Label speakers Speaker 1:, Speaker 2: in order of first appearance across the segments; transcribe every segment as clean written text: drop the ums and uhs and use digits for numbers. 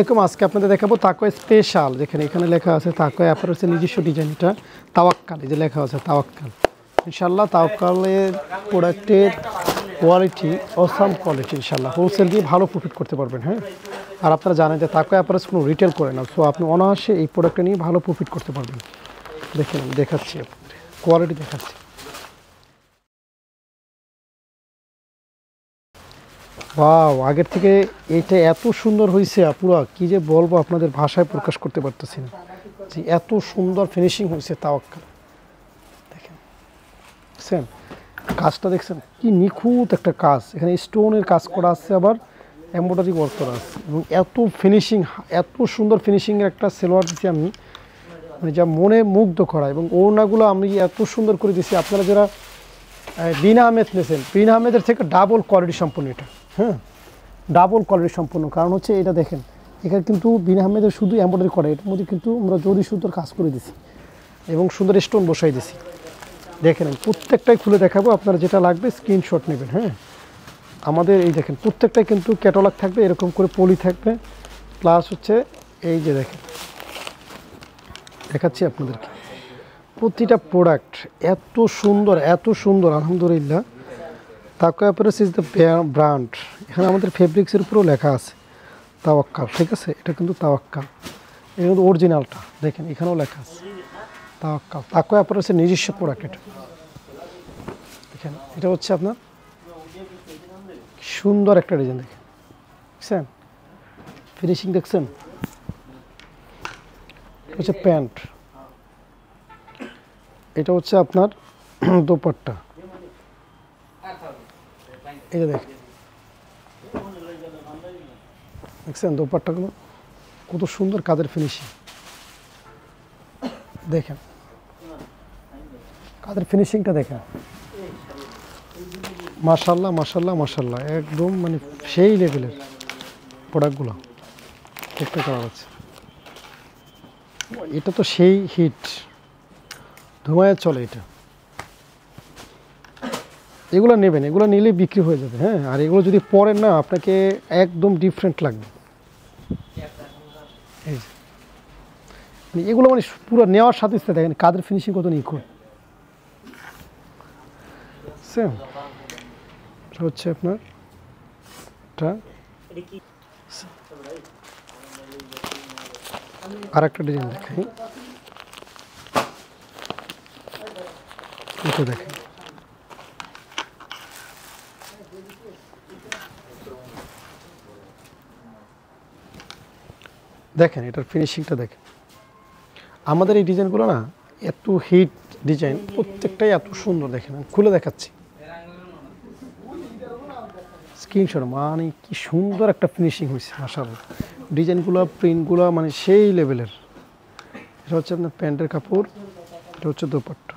Speaker 1: এরকম আজকে আপনাদের দেখাবো তাকওয়া স্পেশাল, যেখানে এখানে লেখা আছে তাকওয়া অ্যাপারেলসের নিজস্ব ডিজাইন। এটা তাওয়াক্কাল, এই যে লেখা আছে তাওয়াক্কাল। ইনশাল্লাহ তাওয়াক্কালের প্রোডাক্টের কোয়ালিটি অসাম কোয়ালিটি, ইনশাল্লাহ হোলসেল দিয়ে ভালো প্রফিট করতে পারবেন। হ্যাঁ, আর আপনারা জানেন যে তাকওয়া অ্যাপারেলস কোনো রিটেল করে না, সো আপনি অনায়াসে এই প্রোডাক্টটা নিয়ে ভালো প্রফিট করতে পারবেন। দেখেন আমি দেখাচ্ছি, কোয়ালিটি দেখাচ্ছি। ওয়াও, আগের থেকে এইটা এত সুন্দর হয়েছে পুরো, কি যে বলবো আপনাদের ভাষায় প্রকাশ করতে পারতেছি না যে এত সুন্দর ফিনিশিং হয়েছে তাওয়াক্কাল। দেখেন, দেখছেন কাজটা, দেখছেন কি নিখুঁত একটা কাজ। এখানে স্টোনের কাজ করা আছে, আবার এমব্রয়ডারি ওয়ার্ক করা আছে, এবং এত ফিনিশিং, এত সুন্দর ফিনিশিংয়ের একটা সেলোয়ার দিচ্ছি আমি, মানে যা মনে মুগ্ধ করা। এবং ওড়নাগুলো আমি এত সুন্দর করে দিচ্ছি। আপনারা যারা বিন আহমেদ নিয়েছেন, বিন আহমেদের থেকে ডাবল কোয়ালিটি সম্পন্ন এটা। হ্যাঁ, ডাবল কোয়ালিটি সম্পন্ন। কারণ হচ্ছে এটা দেখেন, এখানে কিন্তু বিন আহমেদের শুধু এমব্রয়ডারি করে, এটার মধ্যে কিন্তু আমরা জরি সুতোর কাজ করে দিছি এবং সুন্দর স্টোন বসাই দিছি। দেখেন আমি প্রত্যেকটাই খুলে দেখাবো, আপনারা যেটা লাগবে স্ক্রিনশট নেবেন। হ্যাঁ, আমাদের এই দেখেন প্রত্যেকটাই কিন্তু ক্যাটালগ থাকবে, এরকম করে পলি থাকবে, প্লাস হচ্ছে এই যে দেখেন দেখাচ্ছি আপনাদেরকে প্রতিটা প্রোডাক্ট এত সুন্দর, এত সুন্দর। আলহামদুলিল্লাহ, তাকওয়া অ্যাপারেলস ইজ দ্য ব্র্যান্ড। এখানে আমাদের ফেব্রিক্সের উপরেও লেখা আছে তাওয়াক্কাল, ঠিক আছে? এটা কিন্তু তাওয়াক্কাল, এটা কিন্তু অরিজিনালটা। দেখেন এখানেও লেখা আছে তাওয়াক্কাল, তাকওয়া অ্যাপারেলসের নিজস্ব প্রোডাক্ট এটা। এখানে এটা হচ্ছে আপনার সুন্দর একটা ডিজাইন, দেখেন দেখছেন ফিনিশিং, দেখছেন এটা হচ্ছে প্যান্ট, এটা হচ্ছে আপনার দোপাট্টা। এটা দেখেন, দেখছেন দোপাট্টাগুলো কত সুন্দর কাজের ফিনিশিং। দেখেন কাজের ফিনিশিংটা দেখেন, মাশাল্লাহ মাশাল্লাহ মাশাল্লাহ, একদম মানে সেই লেভেলের প্রোডাক্টগুলো দেখতে পাওয়া যাচ্ছে। এটা তো সেই হিট, ধোঁয়ায় চলে এটা। এগুলো নেবেন, এগুলো নিলে বিক্রি হয়ে যাবে। হ্যাঁ, আর এগুলো যদি পরেন না, আপনাকে একদম ডিফারেন্ট লাগবে। এই যে এগুলো মানে পুরো নেওয়ার সাথে সাথে দেখেন কাদের ফিনিশিং কত নিখুঁত। সেম হচ্ছে আপনার আর একটা ডিজাইন দেখাই, এটা দেখেন দেখেন এটার ফিনিশিংটা দেখেন। আমাদের এই ডিজাইনগুলো না এত হিট ডিজাইন, প্রত্যেকটাই এত সুন্দর। দেখেন আমি খুলে দেখাচ্ছি, স্ক্রিনশট, মানে কি সুন্দর একটা ফিনিশিং হয়েছে মাশাআল্লাহ। ডিজাইনগুলো, প্রিন্টগুলো মানে সেই লেভেলের। এটা হচ্ছে আপনার প্যান্টের কাপড়, এটা হচ্ছে দোপাট্টা।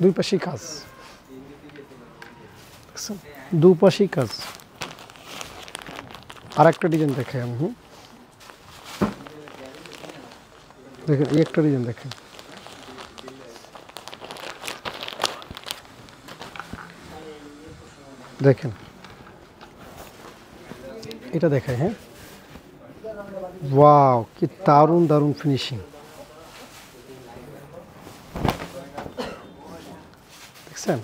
Speaker 1: দুই পাশেই কাজ, দুপাশেই কাজ। আর একটা ডিজাইন দেখাই আমি। দেখেন এই একটা ডিজাইন দেখেন, দেখেন এটা দেখায়। হ্যাঁ, ওয়াও কি দারুণ দারুণ ফিনিশিং, দেখছেন?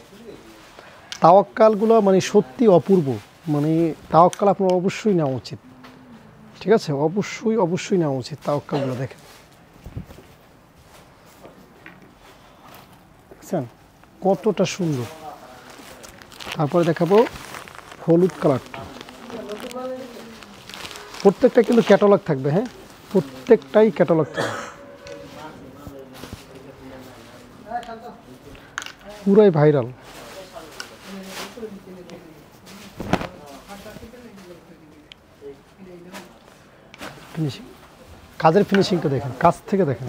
Speaker 1: তাওয়াক্কালগুলো মানে সত্যি অপূর্ব। মানে তাওয়াক্কাল আপনার অবশ্যই নেওয়া উচিত, ঠিক আছে? অবশ্যই অবশ্যই নেওয়া উচিত তাওয়াক্কালগুলো। দেখেন দেখছেন কতটা সুন্দর। তারপরে দেখাবো হলুদ কালারটা, প্রত্যেকটা কিন্তু ক্যাটালগ থাকবে। হ্যাঁ, প্রত্যেকটাই ক্যাটালগ থাকবে, পুরাই ভাইরাল। ফিনিশিং, কাজের ফিনিশিংটা দেখেন, কাজ থেকে দেখেন।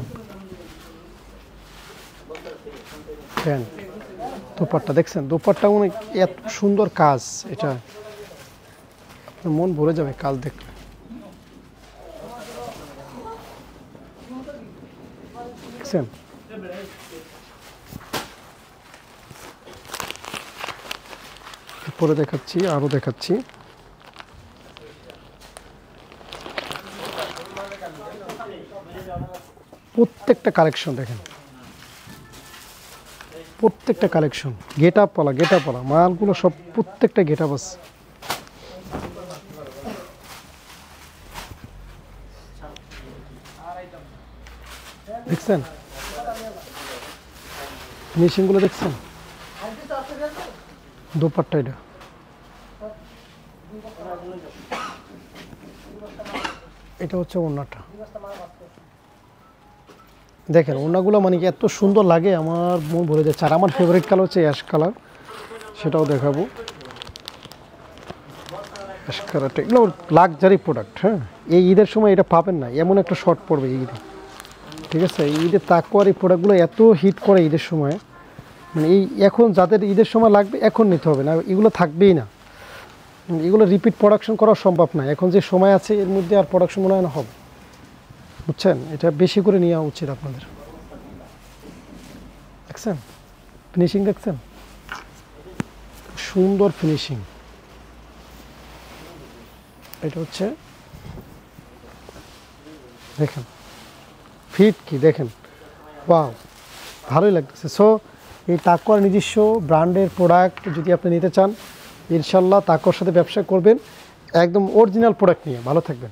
Speaker 1: প্যান্ট, দোপাট্টা দেখছেন, দোপাট্টা মানে এত সুন্দর কাজ, এটা মন ভরে যাবে কাজ দেখলে। দেখছেন পরে দেখাচ্ছি, আরও দেখাচ্ছি। প্রত্যেকটা কালেকশন দেখেন, প্রত্যেকটা কালেকশন গেট আপ পালা মালগুলো সব প্রত্যেকটা গেট আপ আছে। দেখছেন ফিনিশিংগুলো, দেখছেন দোপাট্টা, এটা এটা হচ্ছে ওড়নাটা। দেখেন ওড়নাগুলো মানে কি এত সুন্দর লাগে, আমার মন ভরে যাচ্ছে। আর আমার ফেভারিট কালার হচ্ছে অ্যাশ কালার, সেটাও দেখাবো। অ্যাশ কালারটা এগুলো লাক্সারি প্রোডাক্ট। হ্যাঁ, এই ঈদের সময় এটা পাবেন না, এমন একটা শর্ট পড়বে এই ঈদে, ঠিক আছে? এই ঈদের তাকওয়ার এই প্রোডাক্টগুলো এত হিট করে ঈদের সময়, মানে এই এখন যাদের ঈদের সময় লাগবে এখন নিতে হবে না, এগুলো থাকবেই না, এগুলো রিপিট প্রোডাকশন করা সম্ভব না। এখন যে সময় আছে এর মধ্যে আর প্রোডাকশন মনে হয় না হবে, বুঝছেন? এটা বেশি করে নেওয়া উচিত আপনাদের। দেখছেন ফিনিশিং, দেখছেন সুন্দর ফিনিশিং। এটা হচ্ছে দেখেন ফিট কি দেখেন, ওয়াও, ভালোই লাগতেছে। সো এই তাকওয়ার নিজস্ব ব্র্যান্ডের প্রোডাক্ট যদি আপনি নিতে চান, ইনশাল্লাহ তাকওয়ার সাথে ব্যবসা করবেন, একদম অরিজিনাল প্রোডাক্ট নিয়ে। ভালো থাকবেন।